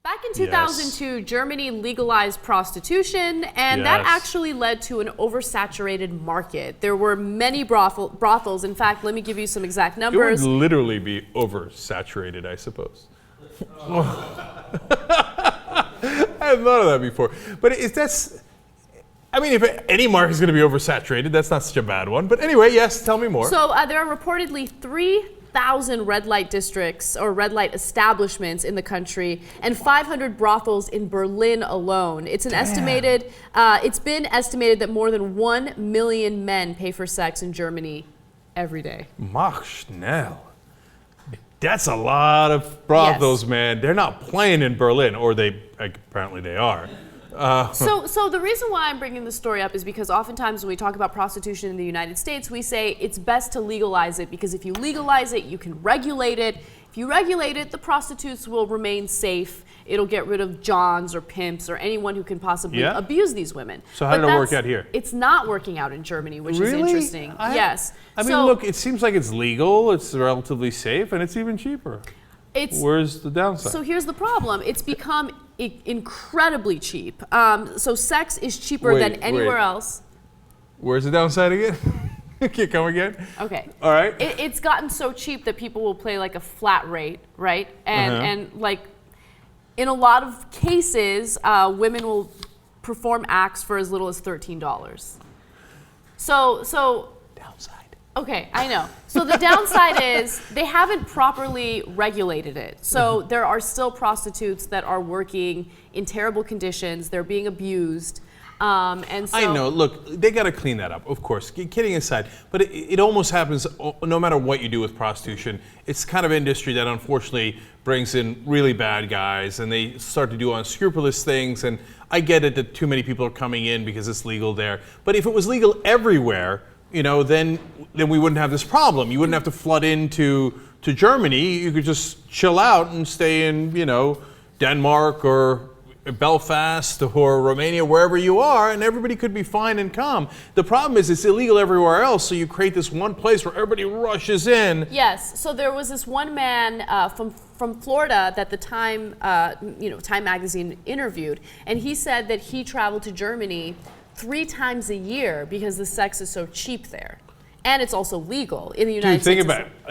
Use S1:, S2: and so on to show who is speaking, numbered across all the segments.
S1: Back in 2002, Germany legalized prostitution, and that actually led to an oversaturated market. There were many brothels. In fact, let me give you some exact numbers.
S2: It would literally be oversaturated, I suppose. I hadn't thought of that before. But I mean, if any market is going to be oversaturated, that's not such a bad one. But anyway, yes, tell me more.
S1: So there are reportedly 3,000 red light districts or red light establishments in the country and 500 brothels in Berlin alone. It's been estimated that more than 1 million men pay for sex in Germany every day.
S2: Mach schnell. That's a lot of brothels, man. They're not playing in Berlin, or apparently they are.
S1: So the reason why I'm bringing this story up is because oftentimes when we talk about prostitution in the United States, we say it's best to legalize it because if you legalize it, you can regulate it. If you regulate it, the prostitutes will remain safe. It'll get rid of Johns or pimps or anyone who can possibly abuse these women.
S2: So how did it work out here?
S1: It's not working out in Germany, which is interesting. Yes.
S2: I mean, look, it seems like it's legal, it's relatively safe, and it's even cheaper. Where's the downside?
S1: So here's the problem. It's become incredibly cheap. So sex is cheaper than anywhere else.
S2: Where's the downside again? Okay, come again.
S1: Okay.
S2: All right.
S1: It's gotten so cheap that people will pay like a flat rate, right? And like in a lot of cases, women will perform acts for as little as $13. So
S2: downside.
S1: Okay, I know. So the downside is they haven't properly regulated it. So there are still prostitutes that are working in terrible conditions. They're being abused. And so
S2: I know. Look, they got to clean that up, of course. Kidding aside, but it almost happens no matter what you do with prostitution. It's kind of industry that unfortunately brings in really bad guys, and they start to do unscrupulous things. And I get it that too many people are coming in because it's legal there. But if it was legal everywhere, then we wouldn't have this problem. You wouldn't have to flood into Germany. You could just chill out and stay in, Denmark or Belfast or Romania, wherever you are, and everybody could be fine and calm. The problem is it's illegal everywhere else, so you create this one place where everybody rushes in.
S1: Yes. So there was this one man from Florida that the Time magazine interviewed, and he said that he traveled to Germany 3 times a year because the sex is so cheap there. And it's also legal in the United States.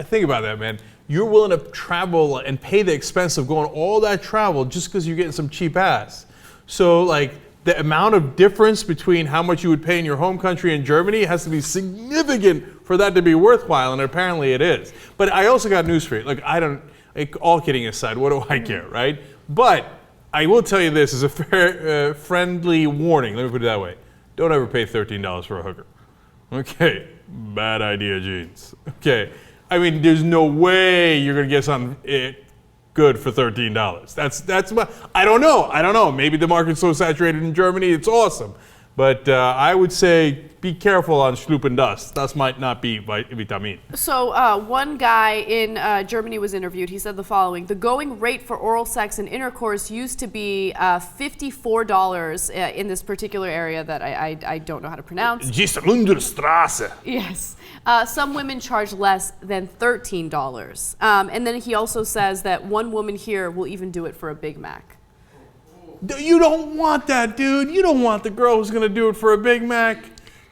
S2: Think about that, man. You're willing to travel and pay the expense of going all that travel just because you're getting some cheap ass. So, like, the amount of difference between how much you would pay in your home country and Germany has to be significant for that to be worthwhile, and apparently it is. But I also got news for you. Look, all kidding aside, what do I care, right? But I will tell you this as a fair, friendly warning. Let me put it that way. Don't ever pay $13 for a hooker. Okay, bad idea, Jeans. Okay, I mean, there's no way you're gonna get something good for $13. That's I don't know. Maybe the market's so saturated in Germany, it's awesome. But I would say be careful on Schlupen das. Das might not be vitamin.
S1: So one guy in Germany was interviewed. He said the following: the going rate for oral sex and intercourse used to be $54 in this particular area that I don't know how to pronounce.
S2: Straße.
S1: Yes. Some women charge less than $13. And then he also says that one woman here will even do it for a Big Mac.
S2: You don't want that, dude. You don't want the girl who's going to do it for a Big Mac.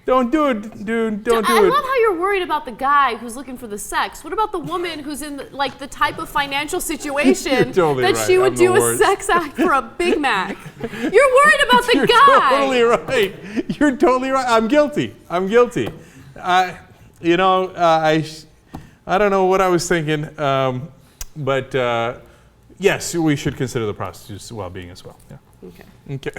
S2: Don't do it, dude. Don't do it.
S1: I love how you're worried about the guy who's looking for the sex. What about the woman who's in the type of financial situation that she would do a sex act for a Big Mac? You're worried about the guy.
S2: You're totally right. You're totally right. I'm guilty. I don't know what I was thinking, but yes, we should consider the prostitutes' well-being as well. Yeah.
S1: Okay.